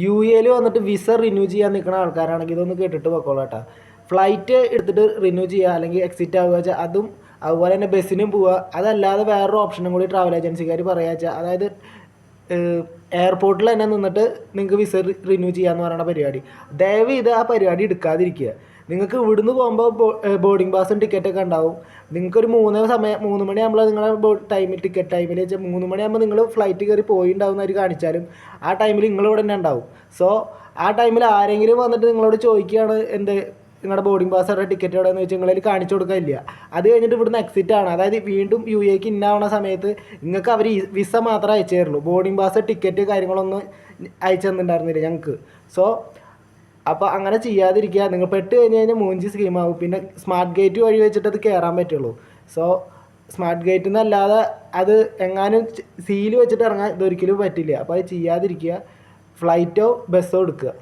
U എയിൽ വന്നിട്ട് visa renew ചെയ്യാൻ നിൽക്കുന്ന ആൾക്കാരാണെങ്കിൽ ഇതൊന്ന് കേട്ടിട്ട് പൊക്കോളാം കേട്ടോ. ഫ്ലൈറ്റ് എടുത്തിട്ട് റിന്യൂ ചെയ്യുക അല്ലെങ്കിൽ എക്സിറ്റ് ആവുക വെച്ചാൽ അതും അതുപോലെ തന്നെ ബസ്സിനും പോവുക. അതല്ലാതെ വേറൊരു ഓപ്ഷനും കൂടി ട്രാവൽ ഏജൻസിക്കാർ പറയുക വെച്ചാൽ, അതായത് എയർപോർട്ടിൽ തന്നെ നിന്നിട്ട് നിങ്ങൾക്ക് വിസ റിന്യൂ ചെയ്യാമെന്ന് പറയുന്ന പരിപാടി. ദയവ് ഇത് ആ പരിപാടി എടുക്കാതിരിക്കുക. നിങ്ങൾക്ക് ഇവിടുന്ന് പോകുമ്പോൾ ബോർഡിംഗ് പാസും ടിക്കറ്റൊക്കെ ഉണ്ടാവും. നിങ്ങൾക്കൊരു 3 മണിയാകുമ്പോൾ നിങ്ങളുടെ ടൈമിൽ ടിക്കറ്റ് ടൈമിൽ വെച്ചാൽ 3 മണിയാകുമ്പോൾ നിങ്ങൾ ഫ്ലൈറ്റ് കയറി പോയിണ്ടാവും അവർ കാണിച്ചാലും ആ ടൈമിൽ നിങ്ങളിവിടെ തന്നെ ഉണ്ടാവും. സോ ആ ടൈമിൽ ആരെങ്കിലും വന്നിട്ട് നിങ്ങളോട് ചോദിക്കുകയാണ് നിങ്ങളുടെ ബോർഡിംഗ് പാസ് അവിടെ ടിക്കറ്റ് എവിടെയെന്ന് വെച്ചാൽ നിങ്ങളിൽ കാണിച്ചു കൊടുക്കാനില്ല. അത് കഴിഞ്ഞിട്ട് ഇവിടുന്ന് എക്സിറ്റ് ആണ്. അതായത് വീണ്ടും യു എക്ക് ഇന്നാവുന്ന സമയത്ത് നിങ്ങൾക്ക് അവർ വിസ മാത്രമേ അയച്ചു തരുള്ളൂ. ബോർഡിംഗ് പാസ് ടിക്കറ്റ് കാര്യങ്ങളൊന്നും അയച്ചു തന്നിട്ടുണ്ടായിരുന്നില്ല ഞങ്ങൾക്ക്. സോ അപ്പോൾ അങ്ങനെ ചെയ്യാതിരിക്കുക. നിങ്ങൾ പെട്ട് കഴിഞ്ഞ് മൂഞ്ചി സ്കീമാവും. പിന്നെ സ്മാർട്ട് ഗേറ്റ് വഴി വെച്ചിട്ട് അത് കയറാൻ പറ്റുള്ളൂ. സോ സ്മാർട്ട് ഗേറ്റിൽ നിന്നല്ലാതെ അത് എങ്ങാനും സീല് വെച്ചിട്ട് ഇറങ്ങാൻ ഇതൊരിക്കലും പറ്റില്ല. അപ്പോൾ അത് ചെയ്യാതിരിക്കുക. ഫ്ലൈറ്റോ ബസ്സോ എടുക്കുക.